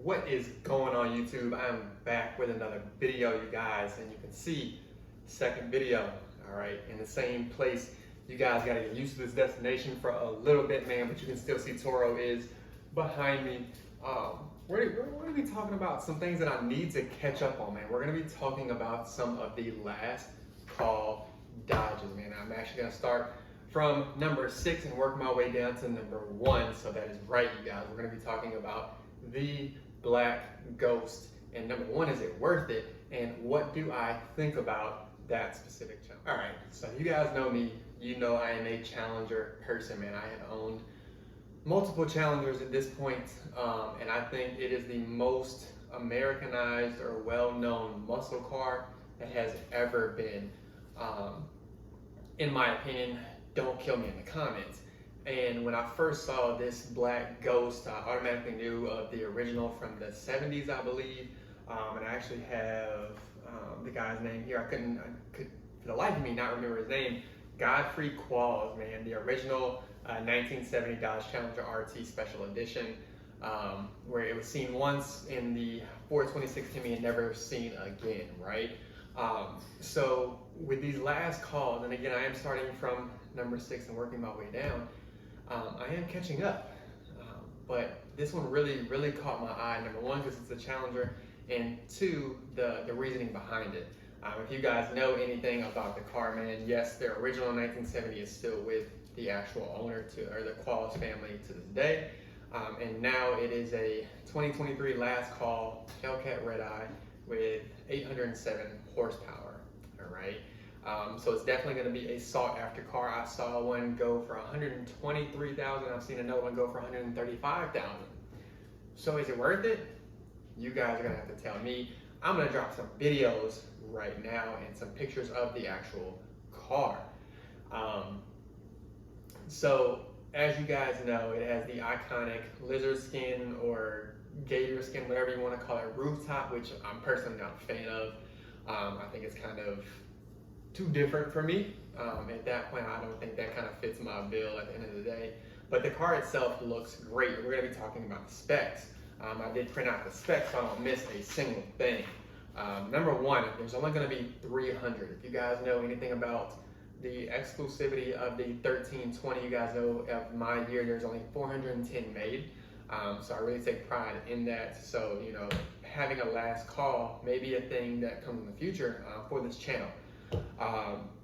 What is going on, YouTube? I'm back with another video, you guys, and you can see second video, all right, in the same place. You guys got to get used to this destination for a little bit, man, but you can still see Toro is behind me. We're going to be talking about some things that I need to catch up on, man. We're going to be talking about some of the last call dodges, man. I'm actually going to start from number 6 and work my way down to number 1. So that is right, you guys. We're going to be talking about the Black Ghost. And number 1, is it worth it? And what do I think about that specific challenge? All right, so you guys know me. You know I am a Challenger person, man. I have owned multiple Challengers at this point, and I think it is the most Americanized or well-known muscle car that has ever been. In my opinion, don't kill me in the comments. And when I first saw this Black Ghost, I automatically knew of the original from the 70s, I believe. And I actually have the guy's name here. I could for the life of me not remember his name. Godfrey Qualls, man, the original 1970 Dodge Challenger RT Special Edition, where it was seen once in the 426 Timmy and never seen again, right? So with these last calls, and again, I am starting from number 6 and working my way down, I am catching up. But this one really caught my eye. Number 1, because it's a Challenger, and 2, the reasoning behind it. If you guys know anything about the car, man, yes, their original 1970 is still with the actual owner or the Qualls family to this day. And now it is a 2023 last call HELLCAT REDEYE with 807 horsepower, all right? So it's definitely gonna be a sought after car. I saw one go for 123,000. I've seen another one go for 135,000. So is it worth it? You guys are gonna have to tell me. I'm gonna drop some videos right now and some pictures of the actual car. So as you guys know, it has the iconic lizard skin or gator skin, whatever you want to call it, rooftop, which I'm personally not a fan of. I think it's kind of too different for me. At that point, I don't think that kind of fits my bill at the end of the day. But the car itself looks great. We're going to be talking about the specs. I did print out the specs so I don't miss a single thing. Number 1, there's only going to be 300. If you guys know anything about the exclusivity of the 1320, you guys know of my year, there's only 410 made. So I really take pride in that. So, you know, having a last call may be a thing that comes in the future for this channel.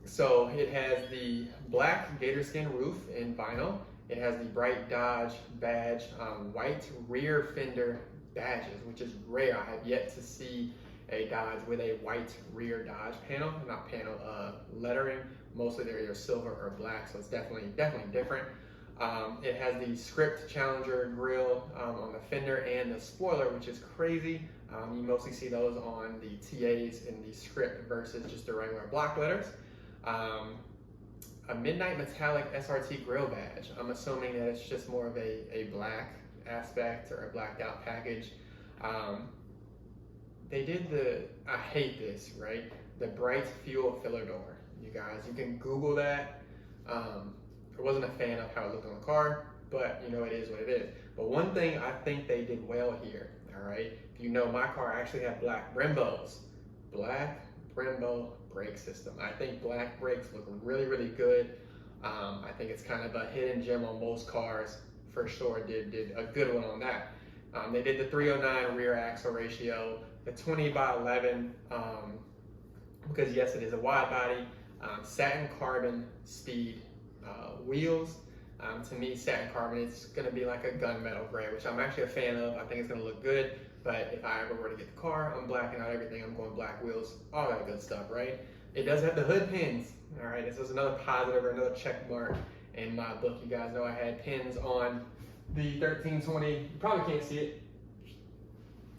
So it has the black gator skin roof in vinyl. It has the bright Dodge badge, white rear fender badges, which is rare. I have yet to see a Dodge with a white rear Dodge panel, not panel, lettering. Mostly they're either silver or black, so it's definitely different. It has the script Challenger grille on the fender and the spoiler, which is crazy. You mostly see those on the TAs in the script versus just the regular block letters. A midnight metallic SRT grill badge. I'm assuming that it's just more of a black aspect or a blacked out package. They did I hate this, right? The bright fuel filler door. You guys, you can Google that. I wasn't a fan of how it looked on the car, but you know, it is what it is. But one thing I think they did well here, all right? If you know, my car actually had black Brembos. Black Brembo brake system. I think black brakes look really good. I think it's kind of a hidden gem on most cars. For sure, did a good one on that. They did the 309 rear axle ratio, the 20/11, because yes, it is a wide body, satin carbon speed wheels. To me, satin carbon, it's gonna be like a gunmetal gray, which I'm actually a fan of. I think it's gonna look good, but if I ever were to get the car, I'm blacking out everything. I'm going black wheels, all that good stuff, right? It does have the hood pins, all right? This is another positive or another check mark in my book. You guys know I had pins on the 1320. You probably can't see it.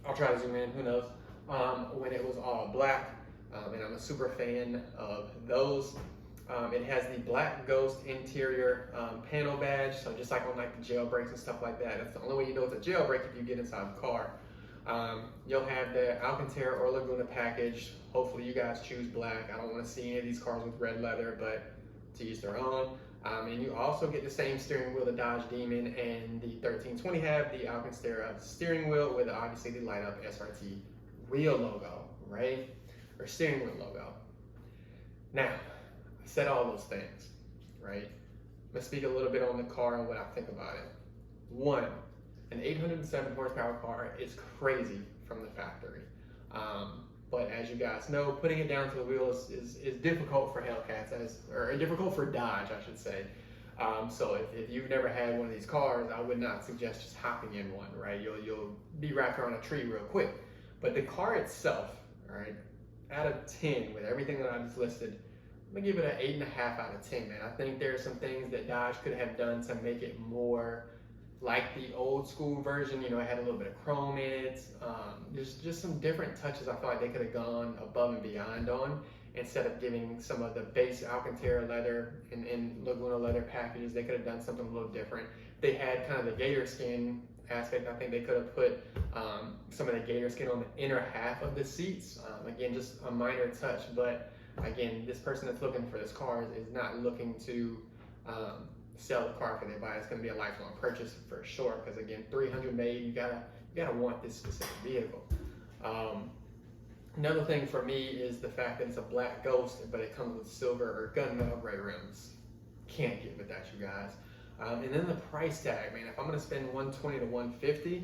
I'll try to zoom in, who knows? When it was all black, and I'm a super fan of those. It has the Black Ghost interior panel badge, so just like on like the jailbreaks and stuff like that. That's the only way you know it's a jailbreak if you get inside the car. You'll have the Alcantara or Laguna package. Hopefully you guys choose black. I don't want to see any of these cars with red leather, but to each their own. And you also get the same steering wheel the Dodge Demon and the 1320 have, the Alcantara steering wheel with obviously the light up SRT wheel logo, right? Or steering wheel logo. Now, I said all those things, right? I'm gonna speak a little bit on the car and what I think about it. One, an 807 horsepower car is crazy from the factory. But as you guys know, putting it down to the wheels is difficult for Hellcats, or difficult for Dodge, I should say. So if you've never had one of these cars, I would not suggest just hopping in one, right? You'll be wrapped around a tree real quick. But the car itself, all right, out of 10, with everything that I just listed, I'm gonna give it an 8.5 out of 10, man. I think there are some things that Dodge could have done to make it more like the old school version. You know, it had a little bit of chrome in it. There's just some different touches I feel like they could have gone above and beyond on, instead of giving some of the base Alcantara leather and Laguna leather packages. They could have done something a little different. They had kind of the gator skin aspect. I think they could have put some of the gator skin on the inner half of the seats. Again, just a minor touch, but again, this person that's looking for this car is not looking to sell the car after they buy it. It's going to be a lifelong purchase for sure, because again, 300 made, you gotta want this specific vehicle. Another thing for me is the fact that it's a black Ghost, but it comes with silver or gunmetal gray rims. Can't get with that, you guys. And then the price tag, man. If I'm gonna spend $120 to $150,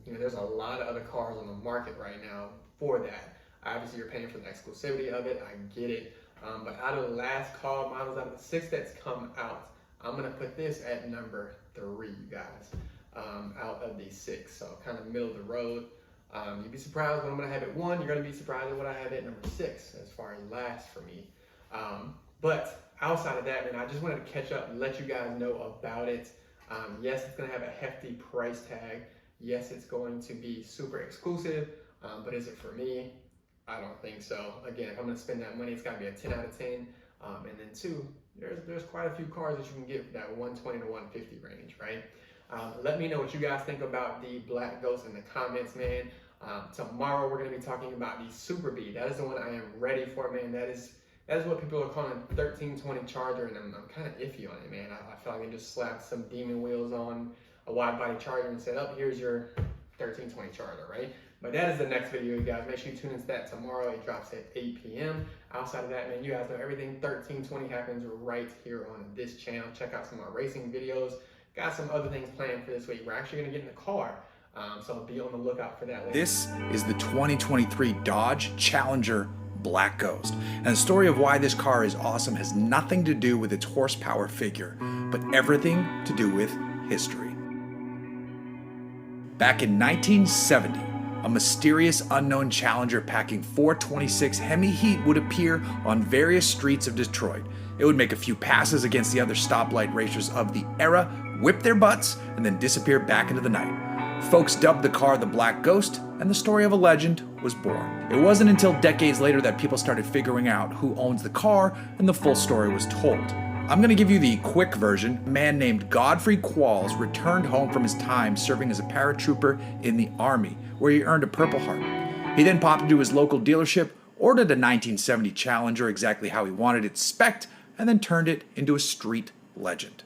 you know, there's a lot of other cars on the market right now for that. Obviously, you're paying for the exclusivity of it. I get it. But out of the last call models, out of the 6 that's come out, I'm gonna put this at number 3, you guys, out of these 6. So kind of middle of the road. You'd be surprised when I'm gonna have it 1. You're gonna be surprised at what I have at number 6 as far as last for me. But outside of that, man, I just wanted to catch up and let you guys know about it. Yes, it's gonna have a hefty price tag. Yes, it's going to be super exclusive, but is it for me? I don't think so. Again, if I'm gonna spend that money, it's gotta be a 10 out of 10. And then 2, there's quite a few cars that you can get that 120 to 150 range, right? Let me know what you guys think about the Black Ghost in the comments, man. Tomorrow we're gonna be talking about the Super B. That is the one I am ready for, man. That is what people are calling 1320 Charger, and I'm kind of iffy on it, man. I feel like I just slapped some demon wheels on a wide body Charger and said, oh, here's your 1320 Charger, right? But that is the next video, you guys. Make sure you tune into that tomorrow. It drops at 8 p.m. Outside of that, man, you guys know everything 1320 happens right here on this channel. Check out some of our racing videos. Got some other things planned for this week. We're actually going to get in the car, so be on the lookout for that later. This is the 2023 Dodge Challenger Black Ghost. And the story of why this car is awesome has nothing to do with its horsepower figure, but everything to do with history. Back in 1970, a mysterious unknown Challenger packing 426 Hemi heat would appear on various streets of Detroit. It would make a few passes against the other stoplight racers of the era, whip their butts, and then disappear back into the night. Folks dubbed the car the Black Ghost, and the story of a legend was born. It wasn't until decades later that people started figuring out who owns the car, and the full story was told. I'm going to give you the quick version. A man named Godfrey Qualls returned home from his time serving as a paratrooper in the Army, where he earned a Purple Heart. He then popped into his local dealership, ordered a 1970 Challenger exactly how he wanted it spec'd, and then turned it into a street legend.